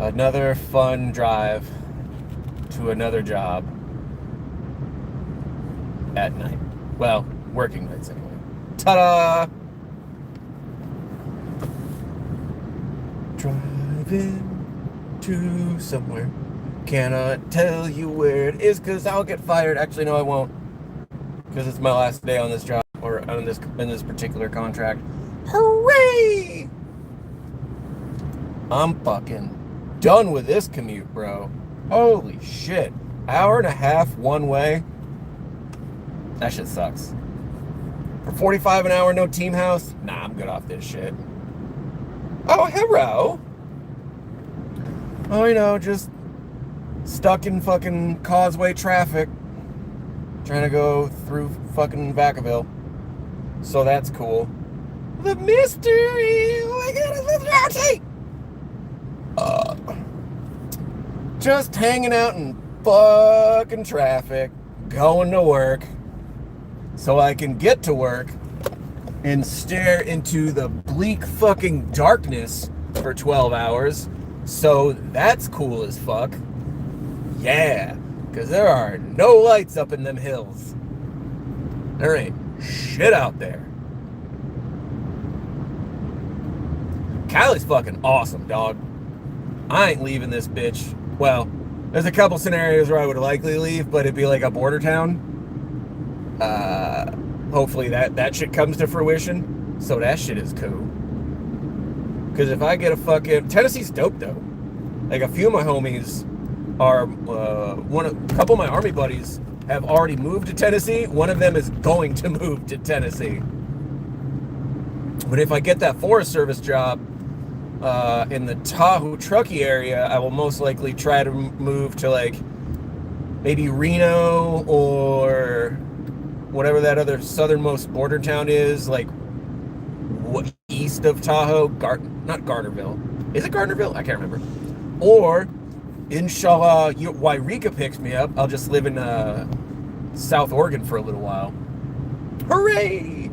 Another fun drive to another job at night. Well, working nights anyway. Ta-da! Driving to somewhere. Cannot tell you where it is because I'll get fired. Actually, no, I won't. Because it's my last day on this job or in this particular contract. Hooray! I'm fucking done with this commute, bro. Holy shit. Hour and a half one way. That shit sucks. For 45 an hour, no team house? Nah, I'm good off this shit. Oh, hello. Oh, you know, just stuck in fucking Causeway traffic. Trying to go through fucking Vacaville. So that's cool. The mystery! Oh my god, it's mystery! Just hanging out in fucking traffic, going to work, so I can get to work and stare into the bleak fucking darkness for 12 hours. So that's cool as fuck. Yeah, because there are no lights up in them hills. There ain't shit out there. Cali's fucking awesome, dog. I ain't leaving this bitch. Well, there's a couple scenarios where I would likely leave, but it'd be like a border town. Hopefully that shit comes to fruition. So that shit is cool. Because if I get a fucking... Tennessee's dope, though. Like, a few of my homies are... a couple of my army buddies have already moved to Tennessee. One of them is going to move to Tennessee. But if I get that Forest Service job... in the Tahoe, Truckee area, I will most likely try to move to like maybe Reno or whatever that other southernmost border town is, like east of Tahoe, not Gardnerville. Is it Gardnerville? I can't remember. Or, inshallah, Wairika picks me up. I'll just live in South Oregon for a little while. Hooray!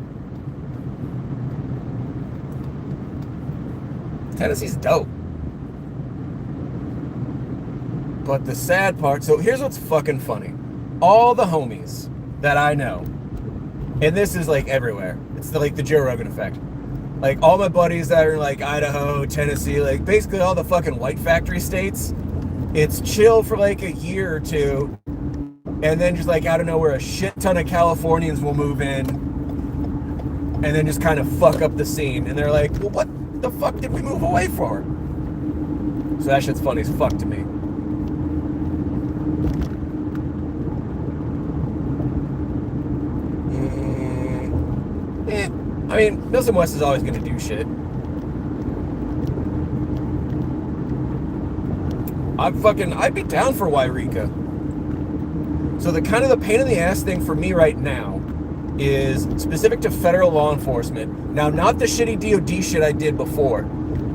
Tennessee's dope. But the sad part, so here's what's fucking funny. All the homies that I know, and this is like everywhere, it's like the Joe Rogan effect. Like all my buddies that are like Idaho, Tennessee, like basically all the fucking white factory states, it's chill for like a year or two, and then just like out of nowhere, a shit ton of Californians will move in, and then just kind of fuck up the scene. And they're like, well, what the fuck did we move away for? So that shit's funny as fuck to me. I mean, Milsom West is always gonna do shit. I'd be down for Wairika. So the kind of the pain in the ass thing for me right now is specific to federal law enforcement. Now, not the shitty DOD shit I did before.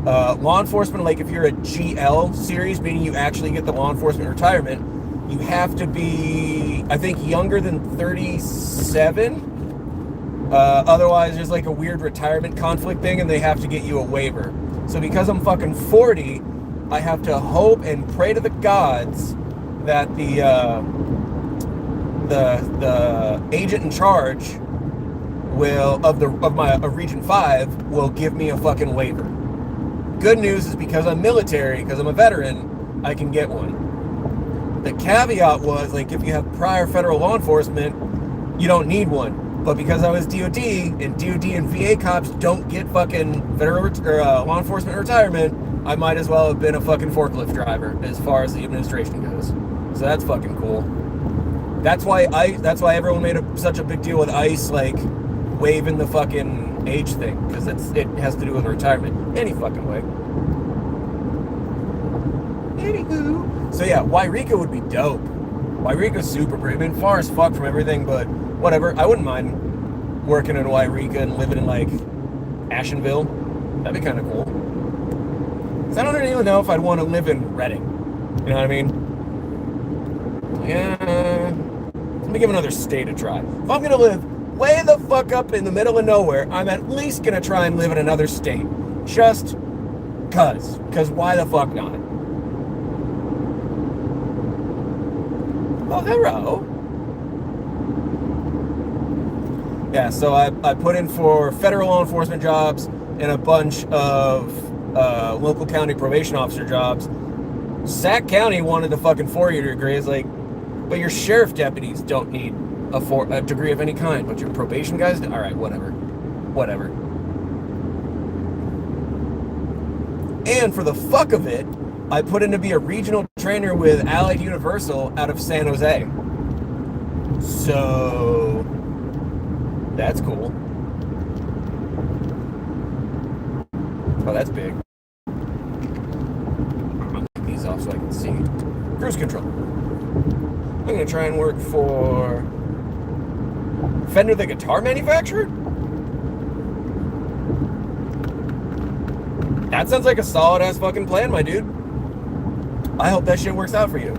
Law enforcement, like if you're a GL series, meaning you actually get the law enforcement retirement, you have to be, I think, younger than 37. Otherwise, there's like a weird retirement conflict thing, and they have to get you a waiver. So because I'm fucking 40, I have to hope and pray to the gods that the agent in charge of Region 5 will give me a fucking waiver. Good news is because I'm military, because I'm a veteran, I can get one. The caveat was, like, if you have prior federal law enforcement, you don't need one. But because I was DOD, and DOD and VA cops don't get fucking federal law enforcement retirement, I might as well have been a fucking forklift driver as far as the administration goes. So that's fucking cool. That's why everyone made such a big deal with ICE, like, waiving the fucking age thing, because it has to do with retirement. Any fucking way. Anywho. So yeah, Wairika would be dope. Wairika's super pretty. I mean, far as fuck from everything, but whatever. I wouldn't mind working in Wairika and living in, like, Ashenville. That'd be kind of cool. Because I don't even know if I'd want to live in Redding. You know what I mean? Yeah. Let me give another state a try. If I'm going to live way the fuck up in the middle of nowhere, I'm at least going to try and live in another state. Just cuz. Because why the fuck not? Oh, hello. Yeah, so I put in for federal law enforcement jobs and a bunch of local county probation officer jobs. Sac County wanted a fucking 4-year degree. It's like, but your sheriff deputies don't need a degree of any kind, but your probation guys do. All right, whatever. And for the fuck of it, I put in to be a regional trainer with Allied Universal out of San Jose. So that's cool. Oh, that's big. I'm gonna take these off so I can see. Cruise control. I'm gonna try and work for Fender the guitar manufacturer? That sounds like a solid ass fucking plan, my dude. I hope that shit works out for you.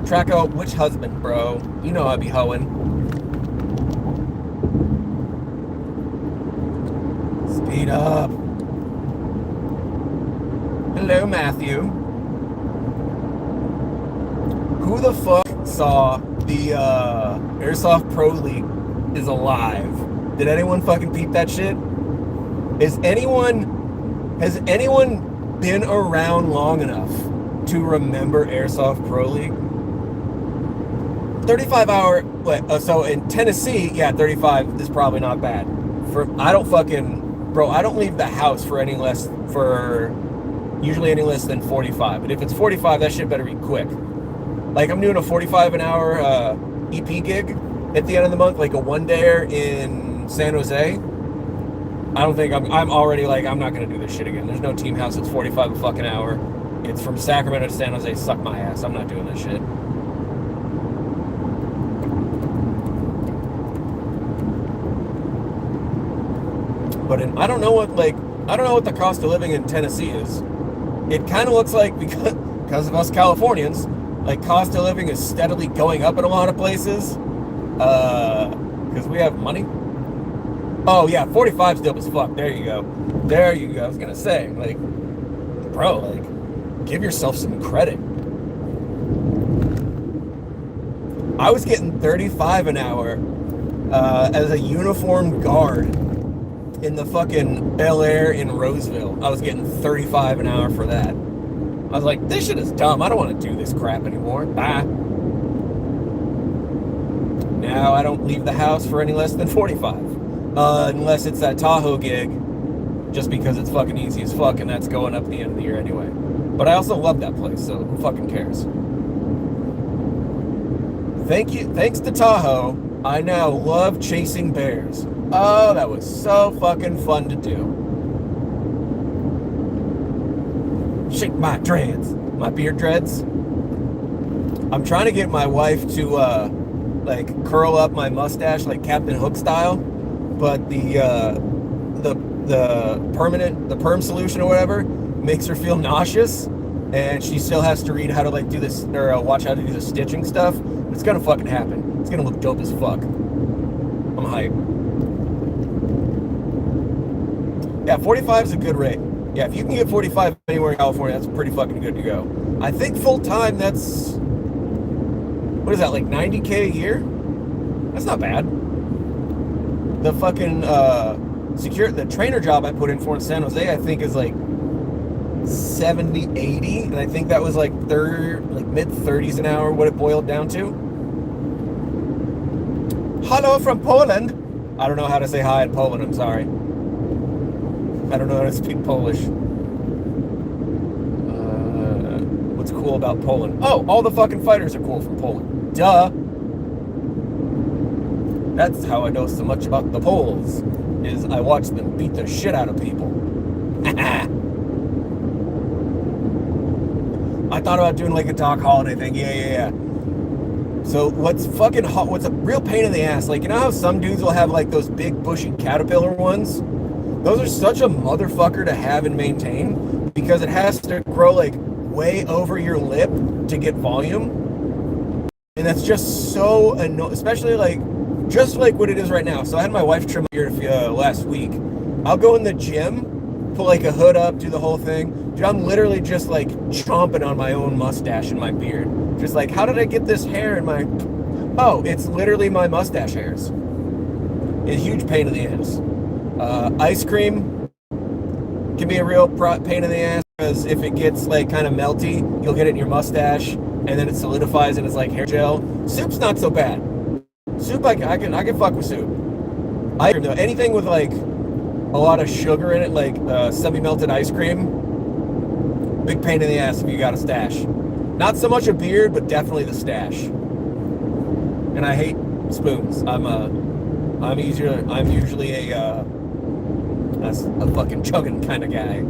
Track out which husband, bro. You know I be hoeing. Speed up. Hello, Matthew. Who the fuck saw the Airsoft Pro League is alive? Did anyone fucking peep that shit? Has anyone been around long enough to remember Airsoft Pro League? 35-hour, so in Tennessee, yeah, 35 is probably not bad. I don't leave the house for usually any less than 45. But if it's 45, that shit better be quick. Like, I'm doing a 45 an hour EP gig at the end of the month, like a one-dayer in San Jose. I don't think I'm already like, I'm not going to do this shit again. There's no team house that's 45 a fucking hour. It's from Sacramento to San Jose. Suck my ass. I'm not doing this shit. But I don't know what the cost of living in Tennessee is. It kind of looks like, because of us Californians, like, cost of living is steadily going up in a lot of places. Because we have money. Oh, yeah, 45's dope as fuck. There you go. I was going to say, like, bro, like, give yourself some credit. I was getting 35 an hour as a uniformed guard in the fucking Bel Air in Roseville. I was getting 35 an hour for that. I was like, this shit is dumb. I don't want to do this crap anymore. Bye. Now I don't leave the house for any less than 45. Unless it's that Tahoe gig, just because it's fucking easy as fuck, and that's going up at the end of the year anyway. But I also love that place, so who fucking cares? Thanks to Tahoe, I now love chasing bears. Oh, that was so fucking fun to do. Shake my dreads. My beard dreads. I'm trying to get my wife to, like, curl up my mustache like Captain Hook style. But the perm solution or whatever makes her feel nauseous, and she still has to read how to, like, do this, or watch how to do the stitching stuff. It's gonna fucking happen. It's gonna look dope as fuck. I'm hyped. Yeah, 45 is a good rate. Yeah, if you can get 45 anywhere in California, that's pretty fucking good to go. I think full time, that's, what is that, like 90K a year? That's not bad. The fucking the trainer job I put in for in San Jose, I think, is like 70, 80, and I think that was like mid 30s an hour, what it boiled down to. Hello from Poland. I don't know how to say hi in Poland, I'm sorry. I don't know how to speak Polish. What's cool about Poland? Oh, all the fucking fighters are cool from Poland. Duh. That's how I know so much about the Poles, is I watch them beat the shit out of people. I thought about doing like a Doc Holiday thing. Yeah. So what's a real pain in the ass, like, you know how some dudes will have like those big bushy caterpillar ones? Those are such a motherfucker to have and maintain, because it has to grow like way over your lip to get volume. And that's just so annoying, especially like, just like what it is right now. So I had my wife trim my beard last week. I'll go in the gym put like a hood up, do the whole thing. Dude, I'm literally just like chomping on my own mustache and my beard. Just like, how did I get this hair in my... Oh, it's literally my mustache hairs. It's a huge pain in the ass. Ice cream can be a real pain in the ass, because if it gets like kind of melty, you'll get it in your mustache, and then it solidifies and it's like hair gel. Soup's not so bad. Soup, I can fuck with soup. Ice cream though, anything with like a lot of sugar in it, like semi-melted ice cream, big pain in the ass if you got a stash. Not so much a beard, but definitely the stash. And I hate spoons. I'm usually a fucking chugging kind of guy.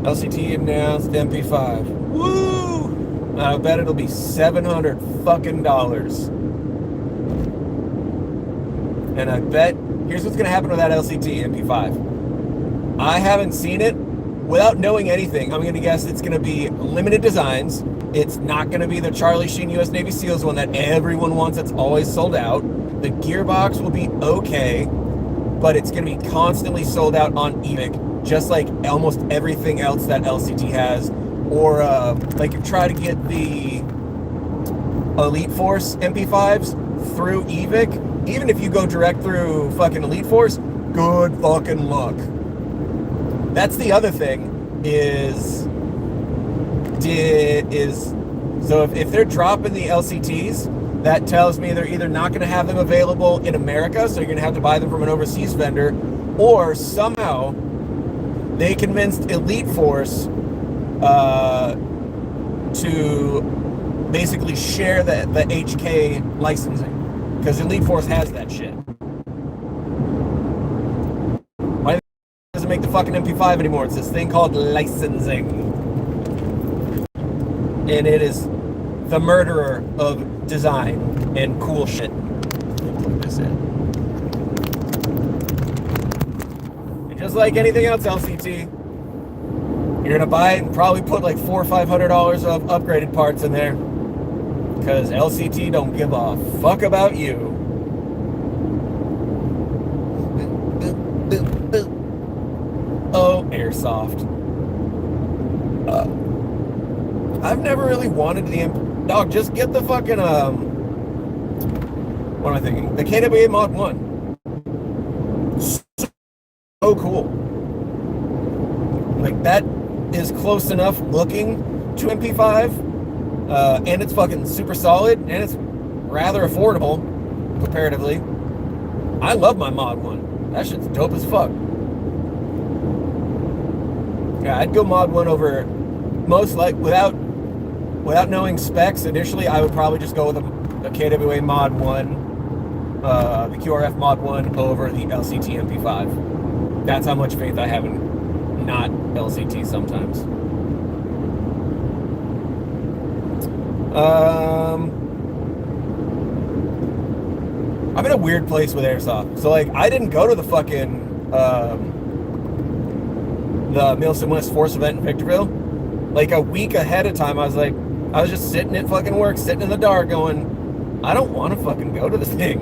LCT announced MP5. Woo! I bet it'll be $700 fucking dollars. And I bet, here's what's gonna happen with that LCT MP5. I haven't seen it. Without knowing anything, I'm gonna guess it's gonna be limited designs. It's not gonna be the Charlie Sheen US Navy SEALs one that everyone wants, that's always sold out. The gearbox will be okay, but it's gonna be constantly sold out on eBay, just like almost everything else that LCT has. Or like try to get the Elite Force MP5s through EVIC. Even if you go direct through fucking Elite Force, good fucking luck. That's the other thing is so if they're dropping the LCTs, that tells me they're either not going to have them available in America, so you're going to have to buy them from an overseas vendor, or somehow they convinced Elite Force to basically share the HK licensing, because Elite Force has that shit. Why doesn't make the fucking MP5 anymore? It's this thing called licensing, and it is the murderer of design and cool shit. Plug this in. And just like anything else, LCT, you're gonna buy it and probably put like $400 or $500 of upgraded parts in there, because LCT don't give a fuck about you. Oh, Airsoft. I've never really wanted the dog. Just get the fucking what am I thinking? The KWA Mod 1. So cool. Like that is close enough looking to MP5, and it's fucking super solid, and it's rather affordable comparatively. I love my Mod 1. That shit's dope as fuck. Yeah, I'd go Mod 1 over most, like without knowing specs initially. I would probably just go with the KWA Mod 1, the QRF Mod 1 over the LCT MP5. That's how much faith I have in not LCT sometimes. I'm in a weird place with Airsoft. So like, I didn't go to the fucking the Milson West Force event in Victorville. Like a week ahead of time, I was just sitting at fucking work, sitting in the dark going, I don't want to fucking go to this thing.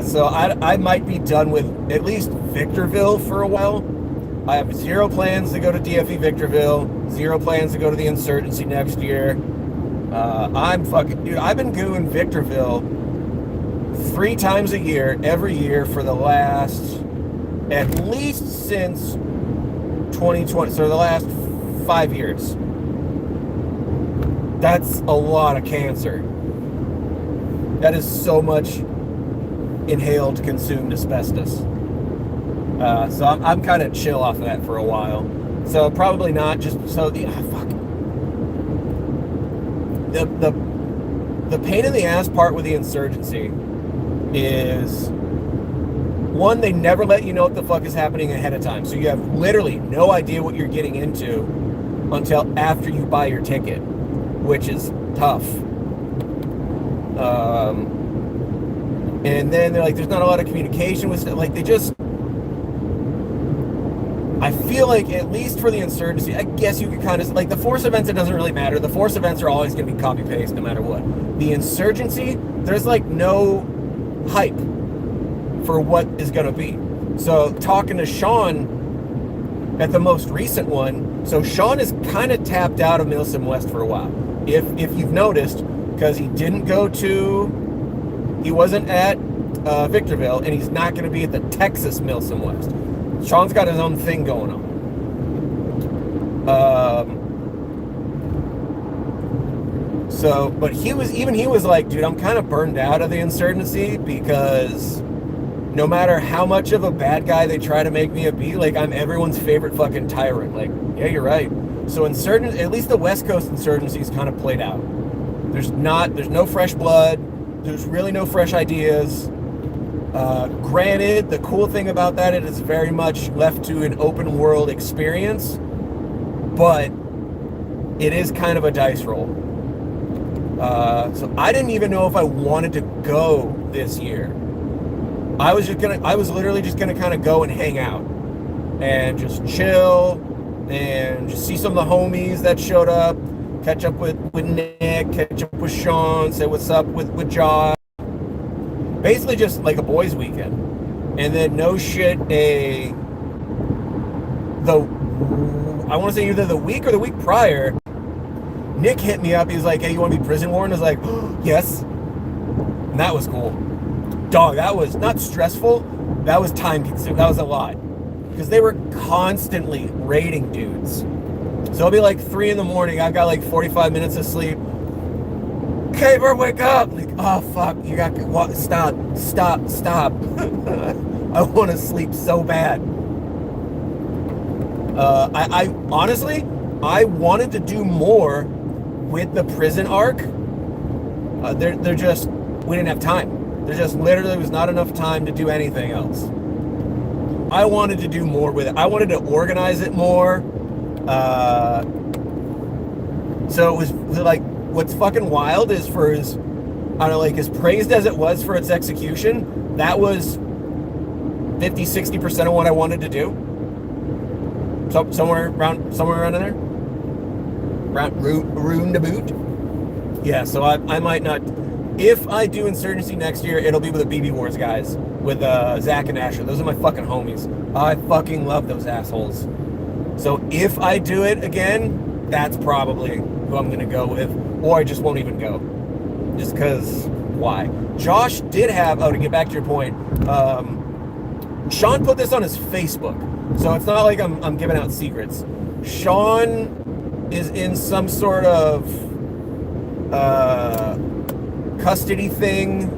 So I might be done with at least Victorville for a while. I have zero plans to go to DFE Victorville, zero plans to go to the Insurgency next year. Dude, I've been doing Victorville 3 times a year, every year for the last, at least since 2020, so the last 5 years. That's a lot of cancer. That is so much inhaled, consumed asbestos. So I'm kind of chill off of that for a while. So probably not just so the the pain in the ass part with the Insurgency is, one, they never let you know what the fuck is happening ahead of time. So you have literally no idea what you're getting into until after you buy your ticket, which is tough. And then they're like, there's not a lot of communication with stuff. Like, they just, I feel like, at least for the insurgency, I guess you could kind of, like, the force events, it doesn't really matter. The force events are always going to be copy-paste no matter what. The insurgency, there's, like, no hype for what is going to be. So, talking to Sean at the most recent one, so Sean is kind of tapped out of Milsim West for a while. If you've noticed, because he wasn't at Victorville, and he's not going to be at the Texas Milsim West. Sean's got his own thing going on. So, but he was like, dude, I'm kind of burned out of the insurgency, because no matter how much of a bad guy they try to make me be, like, I'm everyone's favorite fucking tyrant. Like, yeah, you're right. So at least the West Coast insurgency is kind of played out. There's no fresh blood. There's really no fresh ideas. Granted, the cool thing about that, it is very much left to an open world experience, but it is kind of a dice roll. So I didn't even know if I wanted to go this year. I was literally just gonna kind of go and hang out and just chill and just see some of the homies that showed up, catch up with Nick, catch up with Sean, say what's up with Josh. Basically just like a boys' weekend. And then no shit, I want to say either the week or the week prior, Nick hit me up. He was like, hey, you want to be prison warden? I was like, oh, yes. And that was cool. Dog, that was not stressful. That was time consuming. That was a lot. Because they were constantly raiding dudes. So it'll be like 3 a.m. I've got like 45 minutes of sleep. Caber, wake up! Like, oh fuck, you got what? Stop. I want to sleep so bad. I honestly, I wanted to do more with the prison arc. They're just, we didn't have time. There just literally was not enough time to do anything else. I wanted to do more with it. I wanted to organize it more. So it was like, what's fucking wild is for as, I don't know, like, as praised as it was for its execution, that was 50-60% of what I wanted to do. So somewhere around in there, room to boot. Yeah, so I might not. If I do Insurgency next year, it'll be with the BB Wars guys, with Zach and Asher. Those are my fucking homies. I fucking love those assholes. So if I do it again, that's probably who I'm gonna go with, or I just won't even go, just because. Why? Josh did have. Oh, to get back to your point, Sean put this on his Facebook, so it's not like I'm giving out secrets. Sean is in some sort of custody thing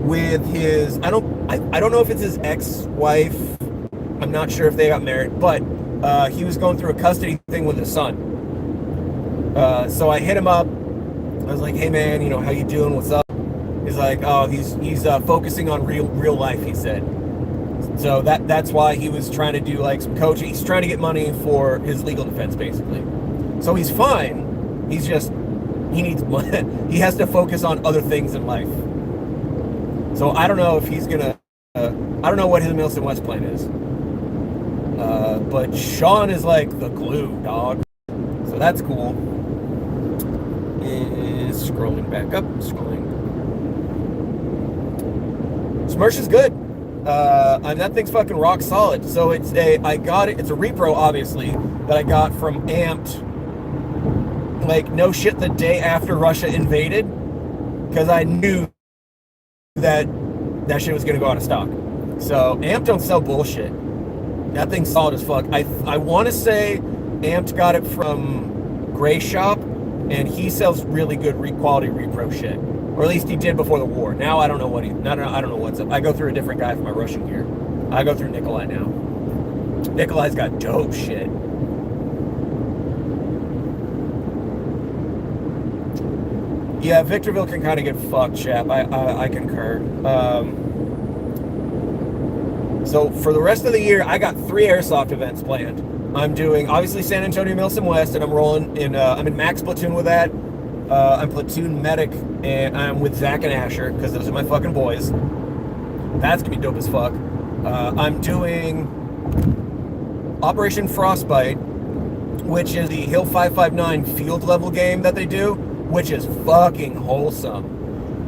with his. I don't know if it's his ex-wife. I'm not sure if they got married, but he was going through a custody thing with his son. So I hit him up. I was like, "Hey man, you know, how you doing? What's up?" He's like, "Oh, he's focusing on real life," he said. So that's why he was trying to do like some coaching. He's trying to get money for his legal defense, basically. So he's fine. He's just, he needs money. He has to focus on other things in life. So I don't know if he's gonna. I don't know what his Milson West plan is. But Sean is like the glue, dog. So that's cool. Scrolling back up, Smersh is good. And that thing's fucking rock solid. So it's a repro, obviously, that I got from Amped, like, no shit, the day after Russia invaded, because I knew that shit was gonna go out of stock. So Amped don't sell bullshit. That thing's solid as fuck. I want to say Amped got it from Gray Shop, and he sells really good quality repro shit, or at least he did before the war. Now I don't know what I don't know what's up. I go through a different guy for my Russian gear. I go through Nikolai now. Nikolai's got dope shit. Yeah, Victorville can kind of get fucked, chap. I concur. So for the rest of the year, I got 3 airsoft events planned. I'm doing, obviously, San Antonio Milsom West, and I'm rolling in, I'm in Max Platoon with that. I'm Platoon Medic, and I'm with Zach and Asher, because those are my fucking boys. That's gonna be dope as fuck. I'm doing Operation Frostbite, which is the Hill 559 field level game that they do, which is fucking wholesome.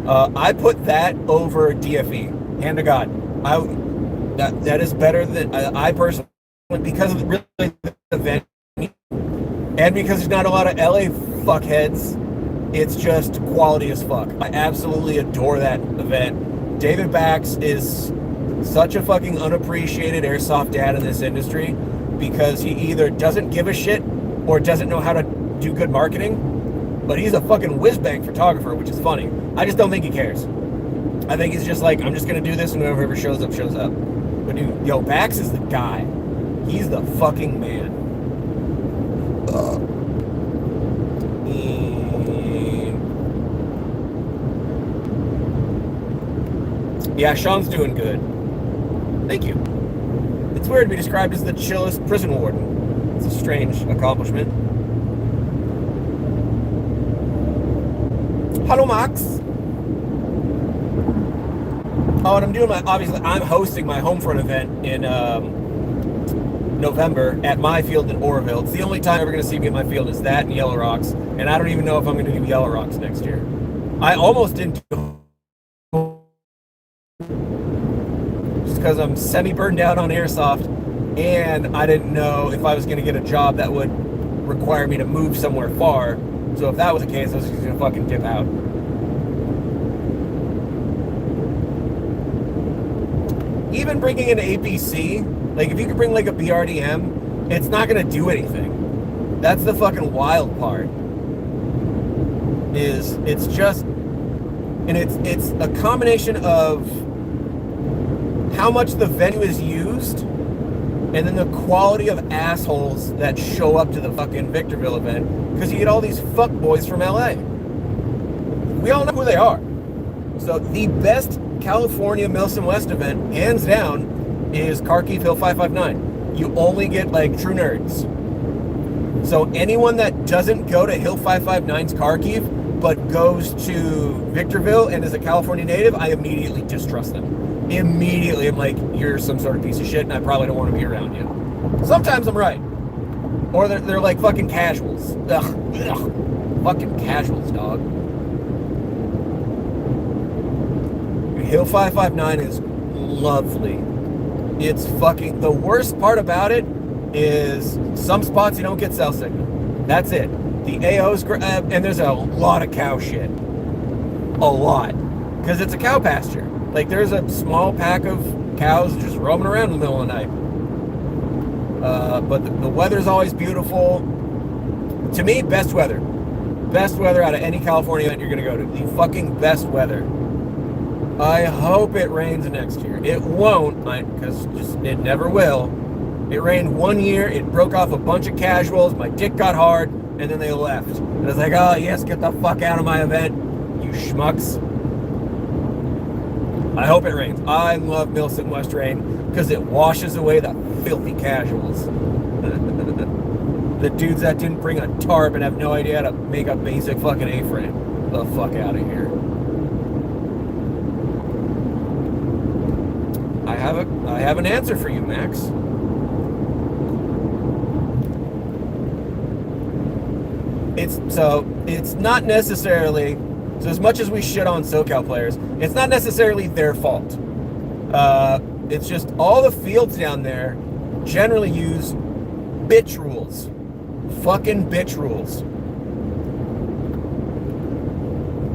I put that over DFE, hand to God. That is better than I personally, because of really the event, and because there's not a lot of LA fuckheads. It's just quality as fuck. I absolutely adore that event. David Bax is such a fucking unappreciated airsoft dad in this industry because he either doesn't give a shit or doesn't know how to do good marketing, but he's a fucking whiz-bang photographer, which is funny. I just don't think he cares. I think he's just like, I'm just gonna do this and whoever shows up, shows up. But dude, yo, Bax is the guy. He's the fucking man. Yeah, Sean's doing good. Thank you. It's weird to be described as the chillest prison warden. It's a strange accomplishment. Hello, Max. Oh, and I'm doing I'm hosting my Homefront event in November at my field in Oroville. It's the only time you're ever going to see me at my field is that and Yellow Rocks. And I don't even know if I'm going to do Yellow Rocks next year. I almost didn't do just because I'm semi-burned out on airsoft, and I didn't know if I was going to get a job that would require me to move somewhere far. So if that was the case, I was just going to fucking dip out. Even bringing an APC, like if you could bring like a BRDM, it's not going to do anything. That's the fucking wild part. It's just, and it's a combination of how much the venue is used and then the quality of assholes that show up to the fucking Victorville event, because you get all these fuckboys from LA. We all know who they are. So the best California Milson West event, hands down, is Kharkiv Hill 559. You only get like true nerds. So anyone that doesn't go to Hill 559's Kharkiv but goes to Victorville and is a California native, I immediately distrust them. Immediately, I'm like, you're some sort of piece of shit and I probably don't want to be around you. Sometimes I'm right. Or they're like fucking casuals. Ugh. Fucking casuals, dog. Hill 559 is lovely. It's fucking, the worst part about it is some spots you don't get cell signal. That's it. The AO's, and there's a lot of cow shit. A lot. Because it's a cow pasture. Like there's a small pack of cows just roaming around in the middle of the night. But the weather's always beautiful. To me, best weather. Best weather out of any California event you're going to go to. The fucking best weather. I hope it rains next year. It won't, because it never will. It rained one year, it broke off a bunch of casuals, my dick got hard, and then they left. And I was like, oh yes, get the fuck out of my event, you schmucks. I hope it rains. I love Milson West rain, because it washes away the filthy casuals. The dudes that didn't bring a tarp and have no idea how to make a basic fucking A-frame. The fuck out of here. I have an answer for you, Max. It's not necessarily, so as much as we shit on SoCal players, it's not necessarily their fault. It's just all the fields down there generally use bitch rules. Fucking bitch rules.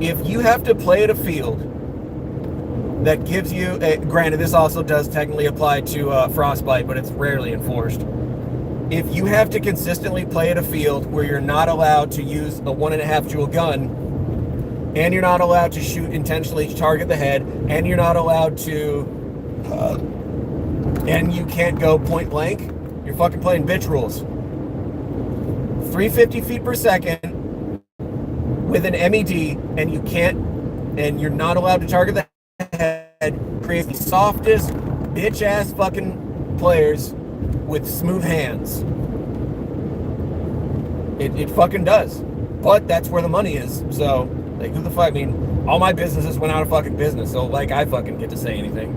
If you have to play at a field that gives you, granted this also does technically apply to Frostbite, but it's rarely enforced. If you have to consistently play at a field where you're not allowed to use a 1.5 joule gun, and you're not allowed to shoot intentionally to target the head, and you're not allowed to, and you can't go point blank, you're fucking playing bitch rules. 350 feet per second with an MED, and you can't, and you're not allowed to target the head, creates the softest bitch ass fucking players with smooth hands. It fucking does. But that's where the money is. So, like, who the fuck? I mean, all my businesses went out of fucking business, so like I fucking get to say anything.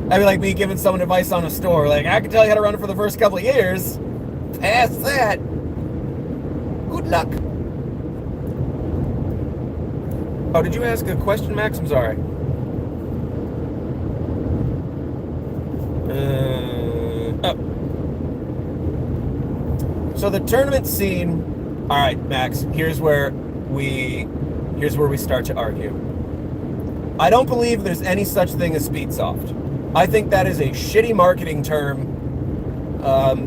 That'd be like me giving someone advice on a store. Like, I can tell you how to run it for the first couple of years. Past that, good luck. Oh, did you ask a question, Max? I'm sorry. So the tournament scene. All right, Max. Here's where we start to argue. I don't believe there's any such thing as Speedsoft. I think that is a shitty marketing term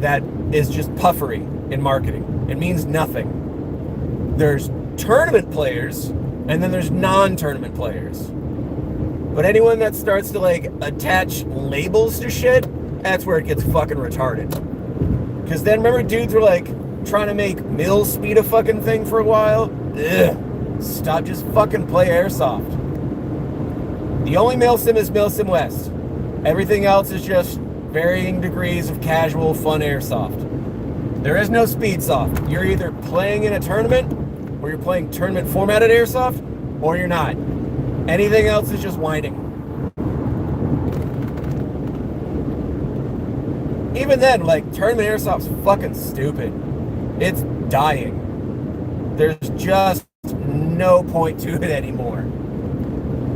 that is just puffery in marketing. It means nothing. There's tournament players, and then there's non-tournament players. But anyone that starts to like attach labels to shit, that's where it gets fucking retarded. Because then remember dudes were like trying to make mil speed a fucking thing for a while? Ugh. Stop, just fucking play Airsoft. The only Milsim is Milsim West. Everything else is just varying degrees of casual, fun Airsoft. There is no Speedsoft. You're either playing in a tournament, or you're playing tournament formatted Airsoft, or you're not. Anything else is just whining. Even then, like, tournament Airsoft's fucking stupid. It's dying. There's just no point to it anymore.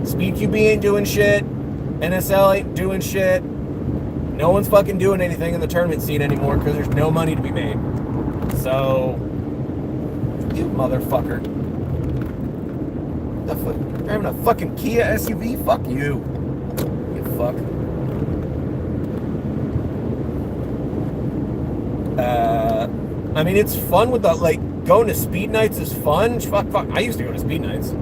CQB ain't doing shit. NSL ain't doing shit. No one's fucking doing anything in the tournament scene anymore because there's no money to be made. So, you motherfucker. The fuck? You're driving a fucking Kia SUV? Fuck you. You fuck. I mean, it's fun with the, like, going to speed nights is fun. Fuck. I used to go to speed nights.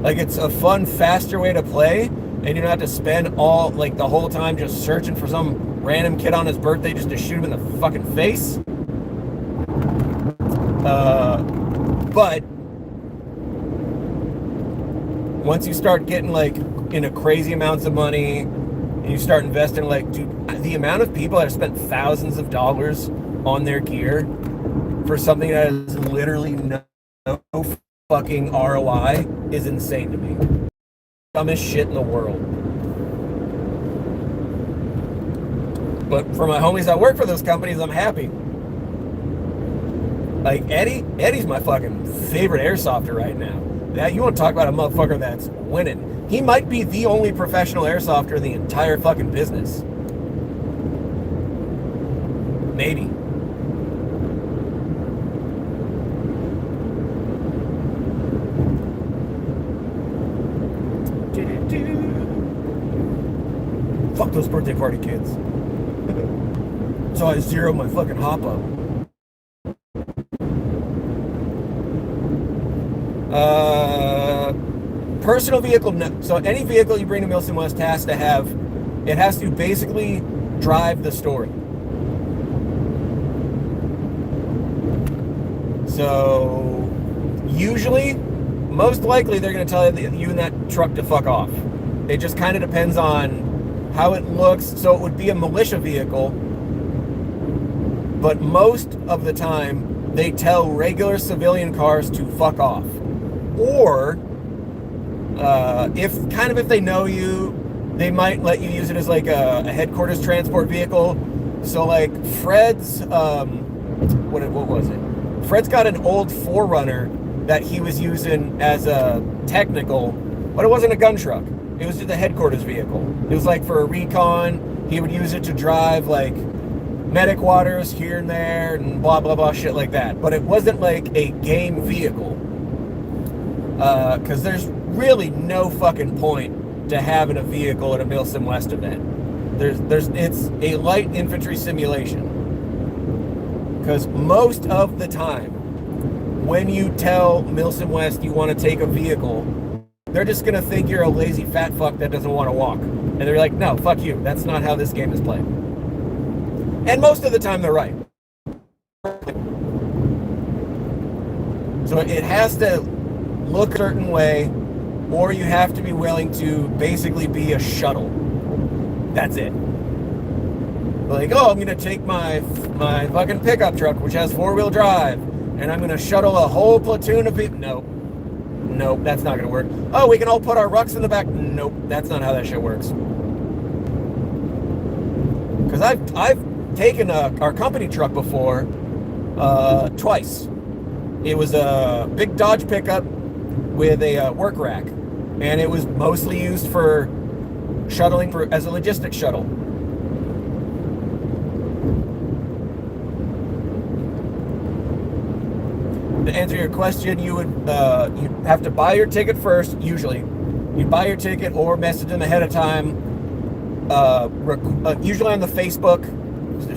Like, it's a fun, faster way to play, and you don't have to spend all, like, the whole time just searching for some random kid on his birthday just to shoot him in the fucking face. But once you start getting, like, into crazy amounts of money, and you start investing, like, dude, the amount of people that have spent thousands of dollars on their gear for something that is literally no fucking ROI is insane to me. Dumbest shit in the world. But for my homies that work for those companies, I'm happy. Like Eddie's my fucking favorite airsofter right now. That, you want to talk about a motherfucker that's winning. He might be the only professional airsofter in the entire fucking business. Maybe. Fuck those birthday party kids. So I zeroed my fucking hop up. Personal vehicle, no. So any vehicle you bring to Milsim West has to basically drive the story. So usually, most likely they're going to tell you in that truck to fuck off. It just kind of depends on how it looks. So it would be a militia vehicle, but most of the time they tell regular civilian cars to fuck off. Or if they know you, they might let you use it as like a headquarters transport vehicle. So like Fred's, what was it? Fred's got an old 4Runner that he was using as a technical, but it wasn't a gun truck. It was just a headquarters vehicle. It was like for a recon. He would use it to drive like medic waters here and there and blah, blah, blah, shit like that. But it wasn't like a game vehicle. Because there's really no fucking point to having a vehicle at a Milsim West event. It's a light infantry simulation. Because most of the time, when you tell Milsim West you want to take a vehicle, they're just going to think you're a lazy fat fuck that doesn't want to walk. And they're like, no, fuck you. That's not how this game is played. And most of the time, they're right. So it has to look a certain way, or you have to be willing to basically be a shuttle. That's it. Like, oh, I'm going to take my fucking pickup truck, which has 4-wheel drive, and I'm going to shuttle a whole platoon of people. Nope, that's not going to work. Oh, we can all put our rucks in the back. Nope, that's not how that shit works. Because I've taken our company truck before twice. It was a big Dodge pickup with a work rack, and it was mostly used for shuttling as a logistics shuttle. To answer your question, you would you'd have to buy your ticket first. Usually, you'd buy your ticket or message them ahead of time. Usually on the Facebook.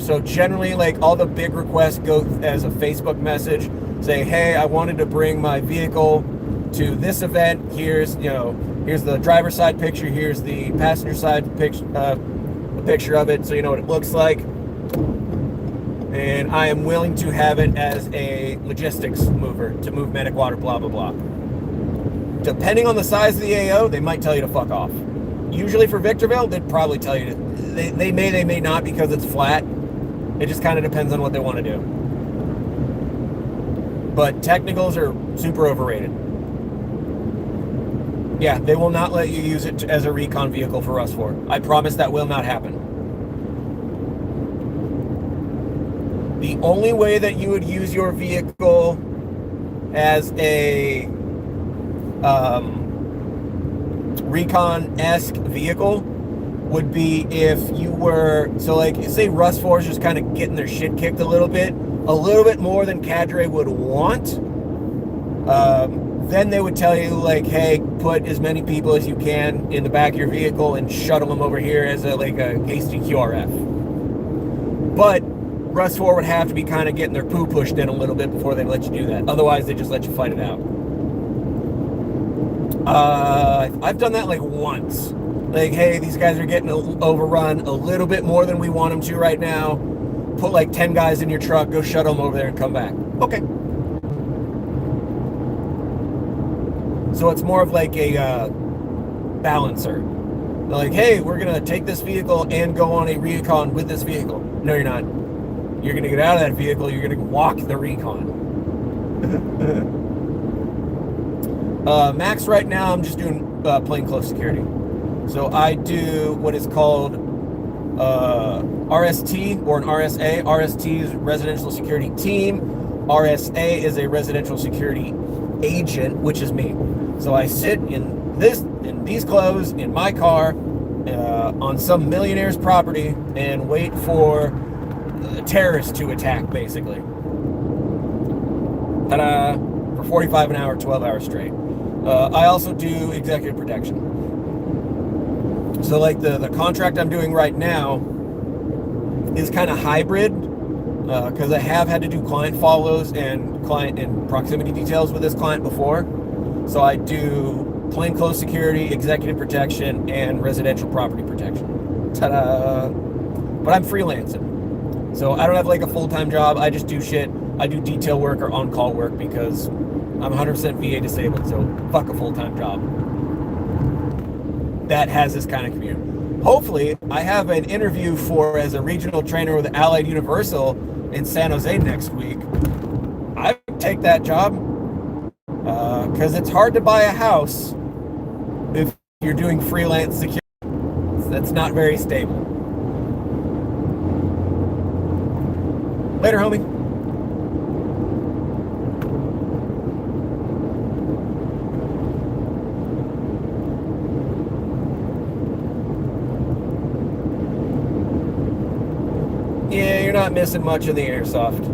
So generally, like, all the big requests go as a Facebook message. Say, hey, I wanted to bring my vehicle to this event. Here's the driver's side picture. Here's the passenger side picture, a picture of it, so you know what it looks like. And I am willing to have it as a logistics mover to move medic water, blah, blah, blah. Depending on the size of the AO, they might tell you to fuck off. Usually for Victorville, they'd probably tell you to, they may not, because it's flat. It just kind of depends on what they want to do. But technicals are super overrated. Yeah, they will not let you use it as a recon vehicle for Rust 4. I promise that will not happen. The only way that you would use your vehicle as a recon-esque vehicle would be if you were, so like, say Rust 4 is just kind of getting their shit kicked a little bit more than Cadre would want. Then they would tell you, like, hey, put as many people as you can in the back of your vehicle and shuttle them over here as a hasty QRF. But Rust 4 would have to be kind of getting their poo pushed in a little bit before they let you do that. Otherwise, they just let you fight it out. I've done that like once. Like, hey, these guys are getting overrun a little bit more than we want them to right now. Put like 10 guys in your truck, go shuttle them over there and come back. Okay. So it's more of like a balancer. They're like, hey, we're going to take this vehicle and go on a recon with this vehicle. No, you're not. You're going to get out of that vehicle. You're going to walk the recon. Max, right now, I'm just doing plainclothes security. So I do what is called RST or an RSA. RST is residential security team. RSA is a residential security agent, which is me. So I sit in these clothes in my car on some millionaire's property and wait for terrorists to attack, basically. Ta-da! For 45 an hour, 12 hours straight. I also do executive protection. So like the contract I'm doing right now is kind of hybrid, because I have had to do client follows and client and proximity details with this client before. So I do plainclothes security, executive protection, and residential property protection. Ta-da! But I'm freelancing. So I don't have like a full-time job. I just do shit. I do detail work or on-call work because I'm 100% VA disabled, so fuck a full-time job that has this kind of commute. Hopefully, I have an interview as a regional trainer with Allied Universal in San Jose next week. I would take that job because it's hard to buy a house if you're doing freelance security. That's not very stable. Later, homie. Yeah, you're not missing much of the airsoft.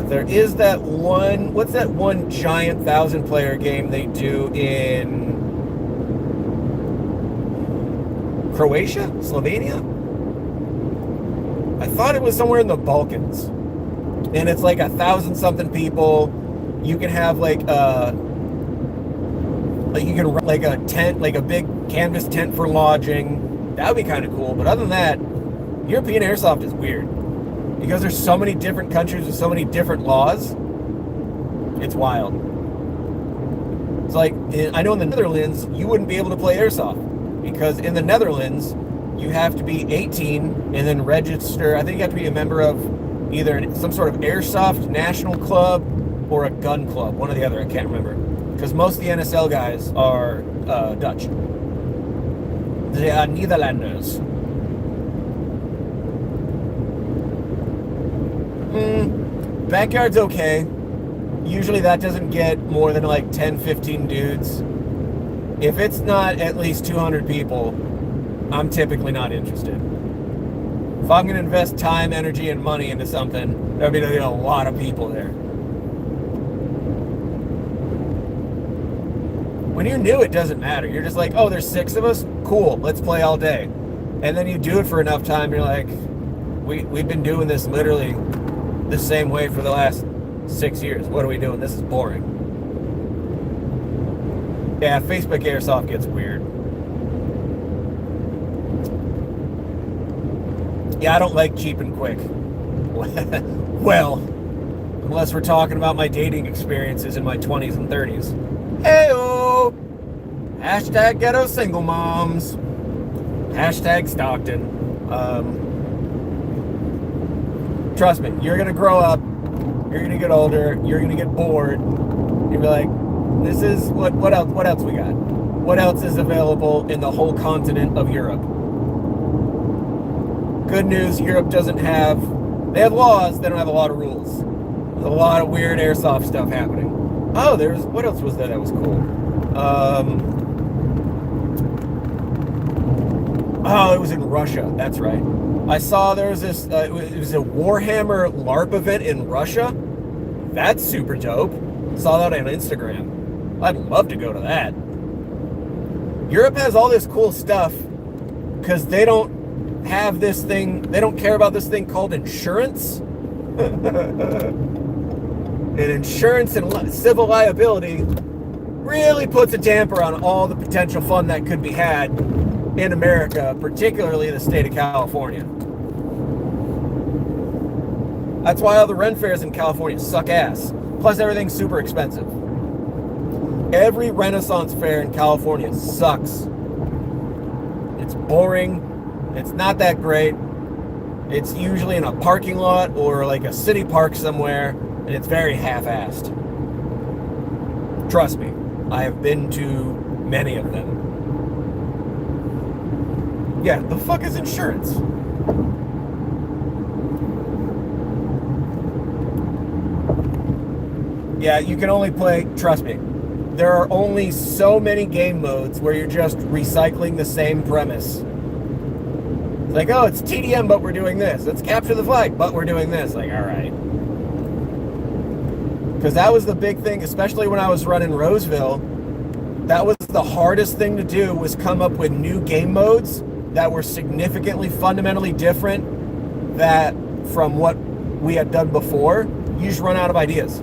There is that one, what's that one giant 1,000-player game they do in Croatia? Slovenia? I thought it was somewhere in the Balkans. And it's like 1,000-something people. You can have like you can run like a tent, like a big canvas tent for lodging. That would be kind of cool. But other than that, European airsoft is weird. Because there's so many different countries with so many different laws. It's wild. It's like, I know in the Netherlands, you wouldn't be able to play airsoft. Because in the Netherlands, you have to be 18 and then register. I think you have to be a member of either some sort of airsoft national club or a gun club. One or the other, I can't remember. Because most of the NSL guys are Dutch. They are Netherlanders. Backyard's okay. Usually that doesn't get more than like 10, 15 dudes. If it's not at least 200 people, I'm typically not interested. If I'm going to invest time, energy, and money into something, there'll be a lot of people there. When you're new, it doesn't matter. You're just like, oh, there's 6 of us? Cool, let's play all day. And then you do it for enough time, you're like, we've been doing this literally the same way for the last 6 years. What are we doing? This is boring. Yeah, Facebook Airsoft gets weird. Yeah, I don't like cheap and quick. Well, unless we're talking about my dating experiences in my 20s and 30s. Heyo! Hashtag ghetto single moms. Hashtag Stockton. Trust me, you're gonna grow up, you're gonna get older, you're gonna get bored. You'll be like, this is what else we got? What else is available in the whole continent of Europe? Good news, Europe doesn't have, they have laws, they don't have a lot of rules. There's a lot of weird airsoft stuff happening. Oh, what else was there that was cool? Oh, it was in Russia, that's right. I saw there was this, it was a Warhammer LARP event in Russia. That's super dope. Saw that on Instagram. I'd love to go to that. Europe has all this cool stuff because they don't have this thing, they don't care about this thing called insurance. And insurance and civil liability really puts a damper on all the potential fun that could be had in America, particularly the state of California. That's why all the rent fairs in California suck ass. Plus everything's super expensive. Every Renaissance fair in California sucks. It's boring. It's not that great. It's usually in a parking lot or like a city park somewhere, and it's very half-assed. Trust me, I have been to many of them. Yeah, the fuck is insurance? Yeah, you can only play, trust me, there are only so many game modes where you're just recycling the same premise. It's like, oh, it's TDM, but we're doing this. Let's capture the flag, but we're doing this. Like, all right. Because that was the big thing, especially when I was running Roseville. That was the hardest thing to do, was come up with new game modes that were significantly, fundamentally different from what we had done before. You just run out of ideas.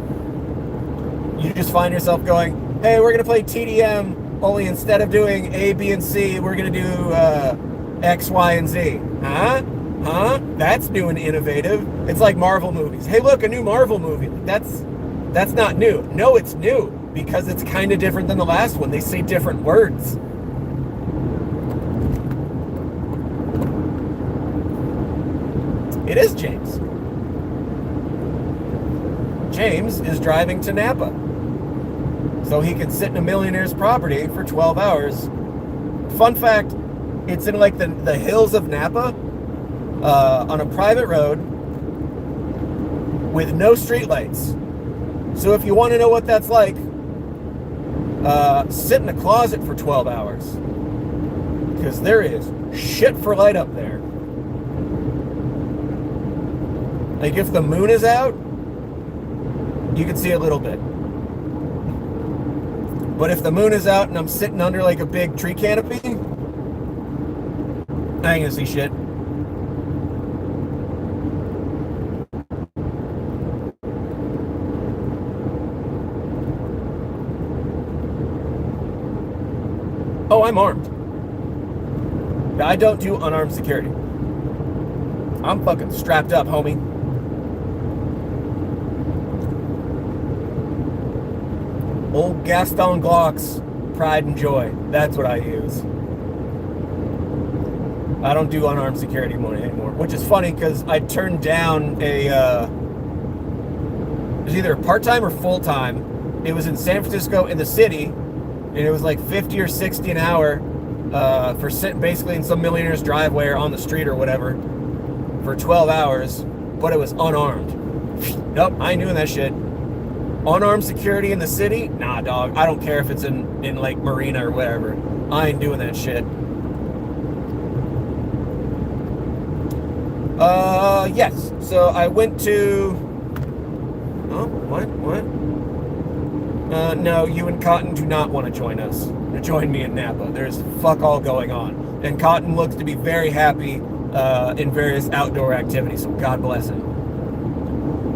You just find yourself going, hey, we're going to play TDM, only instead of doing A, B, and C, we're going to do X, Y, and Z. Huh? That's new and innovative. It's like Marvel movies. Hey, look, a new Marvel movie. That's not new. No, it's new because it's kind of different than the last one. They say different words. It is James. James is driving to Napa so he can sit in a millionaire's property for 12 hours. Fun fact, it's in like the hills of Napa on a private road with no streetlights. So if you want to know what that's like, sit in a closet for 12 hours because there is shit for light up there. Like if the moon is out, you can see a little bit. But if the moon is out and I'm sitting under like a big tree canopy, I ain't gonna see shit. Oh, I'm armed. I don't do unarmed security. I'm fucking strapped up, homie. Old Gaston Glocks, pride and joy. That's what I use. I don't do unarmed security anymore, which is funny because I turned down it was either part-time or full-time. It was in San Francisco in the city, and it was like 50 or 60 an hour, for sitting basically in some millionaire's driveway or on the street or whatever for 12 hours, but it was unarmed. Nope, I ain't doing that shit. Unarmed security in the city? Nah, dog. I don't care if it's in like Marina or whatever. I ain't doing that shit. Yes. So I went to... Oh, what? No, you and Cotton do not want to join us. To join me in Napa. There's fuck all going on. And Cotton looks to be very happy in various outdoor activities, so God bless him.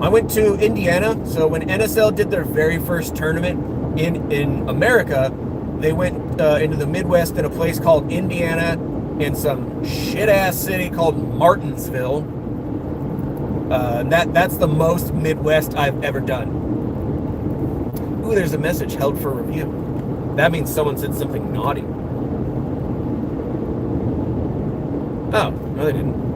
I went to Indiana, so when NSL did their very first tournament in America, they went into the Midwest in a place called Indiana in some shit-ass city called Martinsville. That's the most Midwest I've ever done. Ooh, there's a message held for review. That means someone said something naughty. Oh, no they didn't.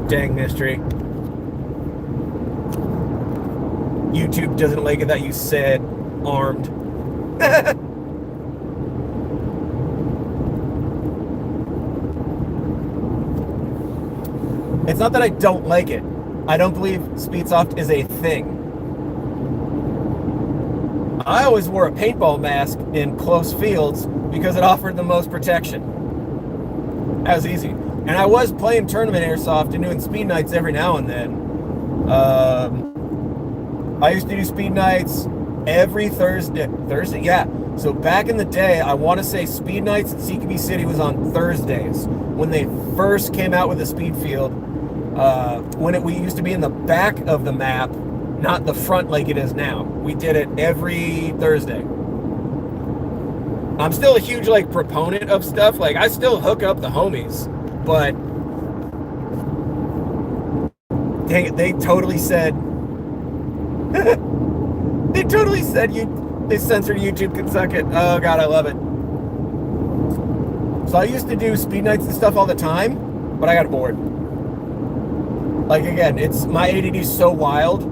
Dang mystery. YouTube doesn't like it that you said armed. It's not that I don't like it. I don't believe Speedsoft is a thing. I always wore a paintball mask in close fields because it offered the most protection. That was easy. And I was playing tournament airsoft and doing speed nights every now and then. I used to do speed nights every Thursday. Yeah. So back in the day, I want to say speed nights at CQB City was on Thursdays when they first came out with the speed field. When we used to be in the back of the map, not the front like it is now. We did it every Thursday. I'm still a huge proponent of stuff. I still hook up the homies, but dang it, they totally said they censored YouTube can suck it. Oh god, I love it. So I used to do speed nights and stuff all the time, but I got bored. Again, it's my ADD is so wild.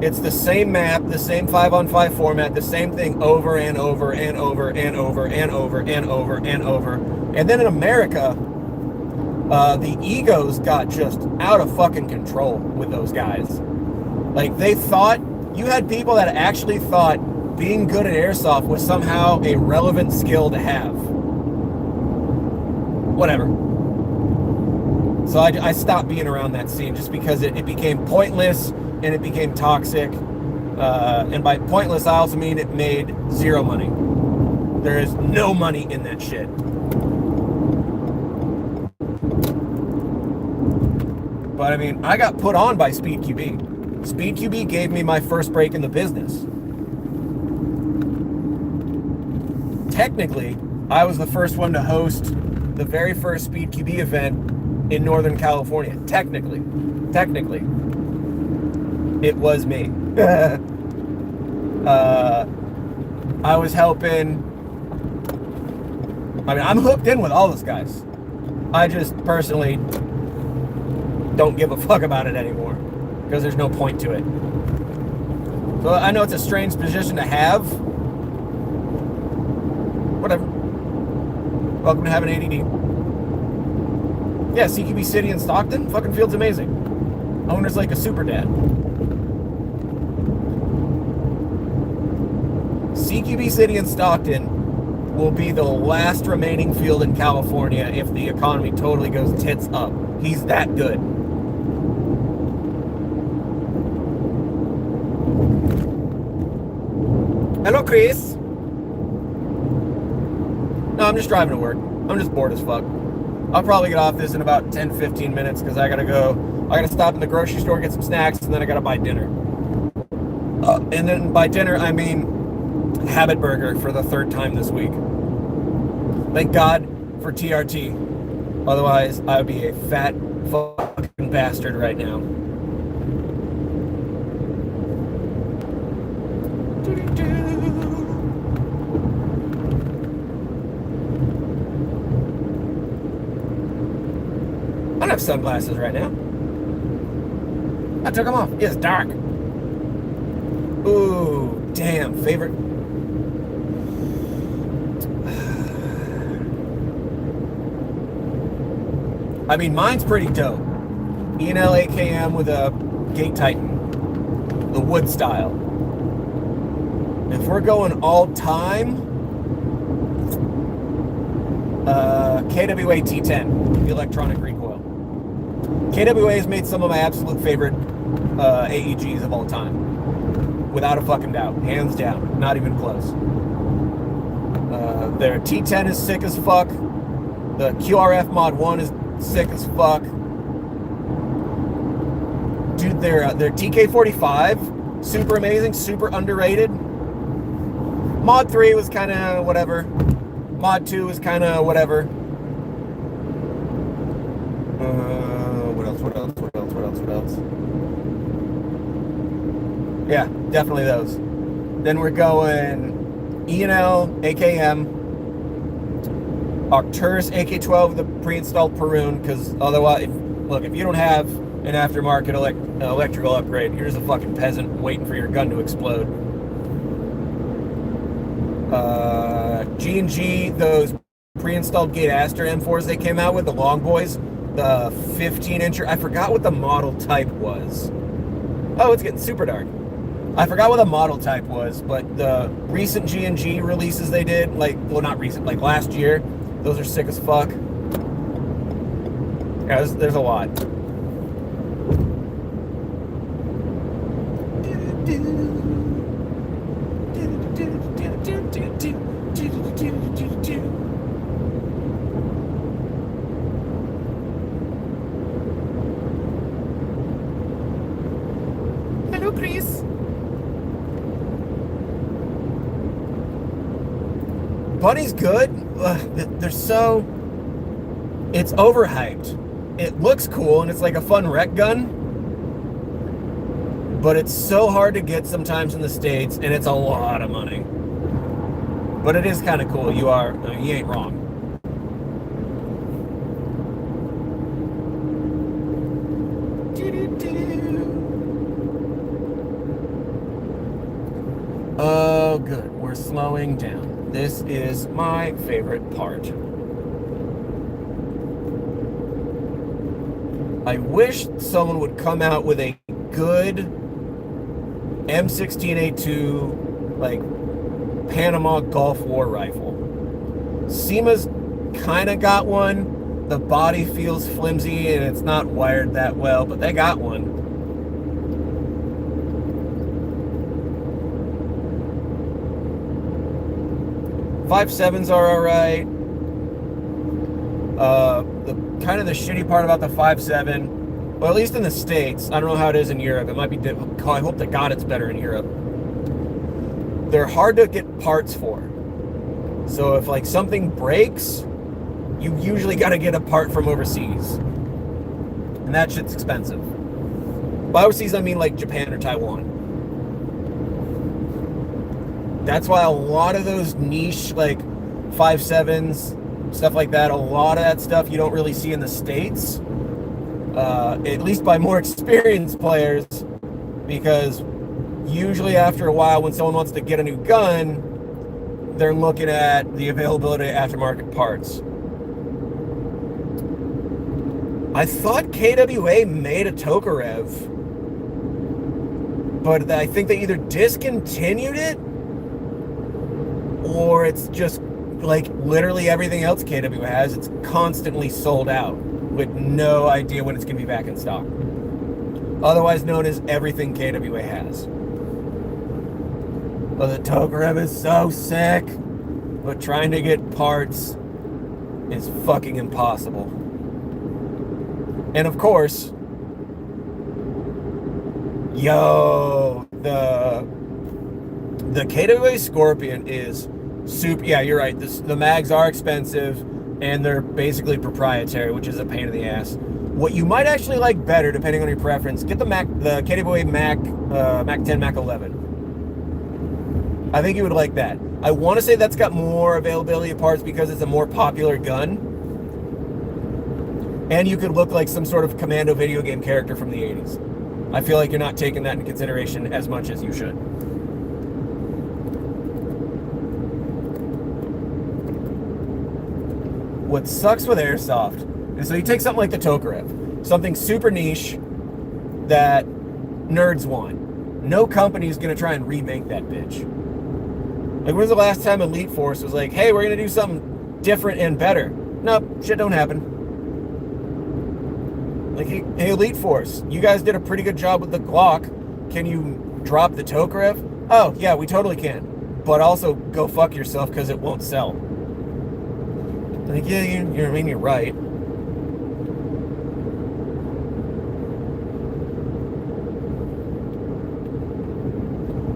It's the same map, the same 5-on-5 format, the same thing over and over and over and over and over and over and over. And then in America, the egos got just out of fucking control with those guys. They thought, you had people that actually thought being good at airsoft was somehow a relevant skill to have. Whatever. So I stopped being around that scene just because it became pointless and it became toxic. And by pointless, I also mean it made zero money. There is no money in that shit. But I mean, I got put on by SpeedQB. SpeedQB gave me my first break in the business. Technically, I was the first one to host the very first SpeedQB event in Northern California. Technically, it was me. I was helping. I mean, I'm hooked in with all those guys. I just personally don't give a fuck about it anymore because there's no point to it. So I know it's a strange position to have. Whatever. Welcome to having ADD. Yeah, CQB City in Stockton. Fucking field's amazing. Owner's like a super dad. CQB City in Stockton will be the last remaining field in California if the economy totally goes tits up. He's that good. Hello, Chris. No, I'm just driving to work. I'm just bored as fuck. I'll probably get off this in about 10-15 minutes because I gotta stop in the grocery store, get some snacks, and then I gotta buy dinner. And then by dinner, I mean Habit Burger for the third time this week. Thank God for TRT. Otherwise, I would be a fat fucking bastard right now. I don't have sunglasses right now. I took them off. It's dark. Ooh, damn, favorite. I mean, mine's pretty dope. E&L AKM with a Gate Titan, the wood style. If we're going all time, KWA T10, the electronic recoil. KWA has made some of my absolute favorite AEGs of all time, without a fucking doubt, hands down, not even close. Their T10 is sick as fuck. The QRF Mod 1 is sick as fuck. Dude, their TK45, super amazing, super underrated. Mod 3 was kind of whatever. Mod 2 was kind of whatever. What else? Yeah, definitely those. Then we're going E&L, AKM, Arcturus AK-12 with a pre-installed Perun, because otherwise, if you don't have an aftermarket electrical upgrade, you're just a fucking peasant waiting for your gun to explode. G&G, those pre-installed Gate Aster M4s they came out with, the long boys, the 15-incher. I forgot what the model type was. Oh, it's getting super dark. I forgot what the model type was, but the recent G&G releases they did, not recent, like last year, those are sick as fuck. Yeah, there's a lot. Hello, Chris. Bunny's good. It's overhyped. It looks cool and it's like a fun rec gun, but it's so hard to get sometimes in the States, and it's a lot of money. But it is kind of cool. You ain't wrong. Oh, good. We're slowing down. This is my favorite part. I wish someone would come out with a good M16A2, like, Panama Gulf War rifle. SEMA's kind of got one. The body feels flimsy and it's not wired that well, but they got one. .57s are all right. The shitty part about the 5.7, well, at least in the States, I don't know how it is in Europe. It might be difficult. I hope to God it's better in Europe. They're hard to get parts for. So if like something breaks, you usually got to get a part from overseas, and that shit's expensive. By overseas, I mean like Japan or Taiwan. That's why a lot of those niche like 5.7s, stuff like that, a lot of that stuff you don't really see in the States, at least by more experienced players, because usually after a while when someone wants to get a new gun, they're looking at the availability of aftermarket parts. I thought KWA made a Tokarev, but I think they either discontinued it or it's just like literally everything else KWA has. It's constantly sold out with no idea when it's going to be back in stock. Otherwise known as everything KWA has. But the Tokarev is so sick, but trying to get parts is fucking impossible. And of course, the KWA Scorpion is super. Yeah, you're right. The mags are expensive, and they're basically proprietary, which is a pain in the ass. What you might actually like better, depending on your preference, get the KWA Mac 10, Mac 11. I think you would like that. I want to say that's got more availability of parts because it's a more popular gun, and you could look like some sort of Commando video game character from the 80s. I feel like you're not taking that into consideration as much as you should. what sucks with Airsoft is, so you take something like the Tokarev, something super niche that nerds want. No company is going to try and remake that bitch. Like, when's the last time Elite Force was like, hey, we're going to do something different and better? Nope, shit don't happen. Like, hey, Elite Force, you guys did a pretty good job with the Glock. Can you drop the Tokarev? Oh, yeah, we totally can. But also, go fuck yourself because it won't sell. Like, yeah, I mean, you're right.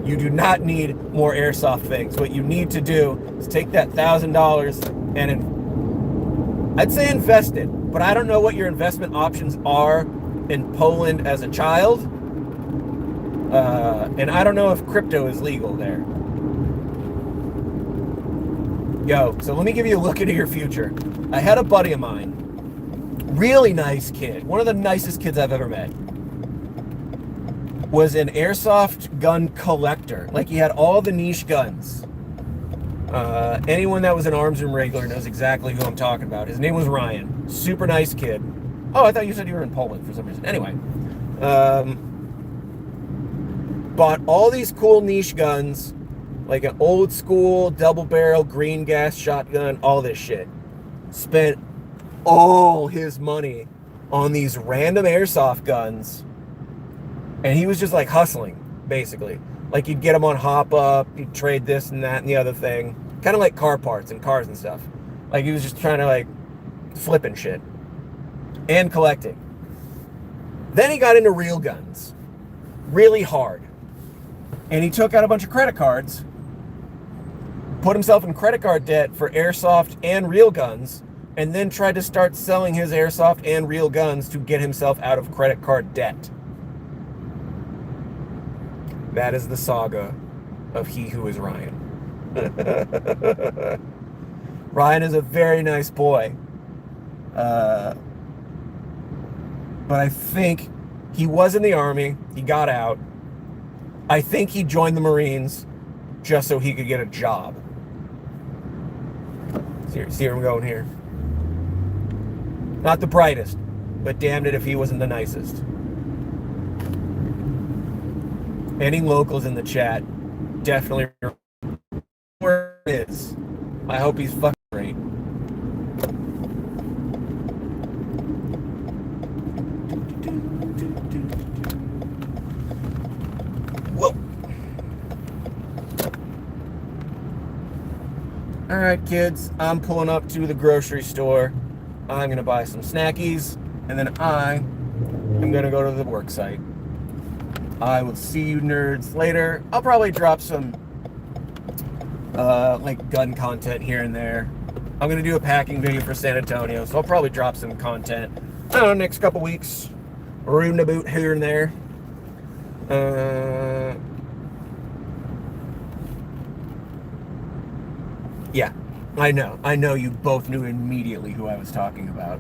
You do not need more Airsoft things. What you need to do is take that $1,000 and I'd say invest it, but I don't know what your investment options are in Poland as a child. And I don't know if crypto is legal there. Yo, so let me give you a look into your future. I had a buddy of mine, really nice kid, one of the nicest kids I've ever met, was an airsoft gun collector. Like, he had all the niche guns. Anyone that was an arms room regular knows exactly who I'm talking about. His name was Ryan. Super nice kid. Oh, I thought you said you were in Poland for some reason. Anyway. Bought all these cool niche guns, like an old school double barrel green gas shotgun, all this shit. Spent all his money on these random airsoft guns. And he was just like hustling, basically. Like, you'd get them on Hop Up, you'd trade this and that and the other thing. Kind of like car parts and cars and stuff. Like, he was just trying to, like, flipping shit. And collecting. Then he got into real guns. Really hard. And he took out a bunch of credit cards. Put himself in credit card debt for airsoft and real guns. And then tried to start selling his airsoft and real guns to get himself out of credit card debt. That is the saga of He Who Is Ryan. Ryan is a very nice boy. But I think he was in the Army. He got out. I think he joined the Marines just so he could get a job. See where I'm going here? Not the brightest, but damned it if he wasn't the nicest. Any locals in the chat, definitely where it is. I hope he's fucking great. Whoa. All right, kids, I'm pulling up to the grocery store. I'm gonna buy some snackies, and then I am gonna go to the work site. I will see you nerds later. I'll probably drop some like gun content here and there. I'm gonna do a packing video for San Antonio, so I'll probably drop some content, I don't know, next couple weeks, room to boot here and there. Yeah, I know you both knew immediately who I was talking about,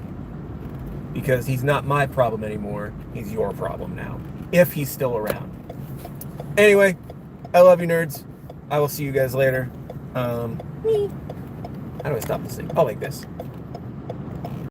because he's not my problem anymore. He's your problem now, if he's still around. Anyway, I love you, nerds. I will see you guys later. How do I stop this thing? Oh, like this.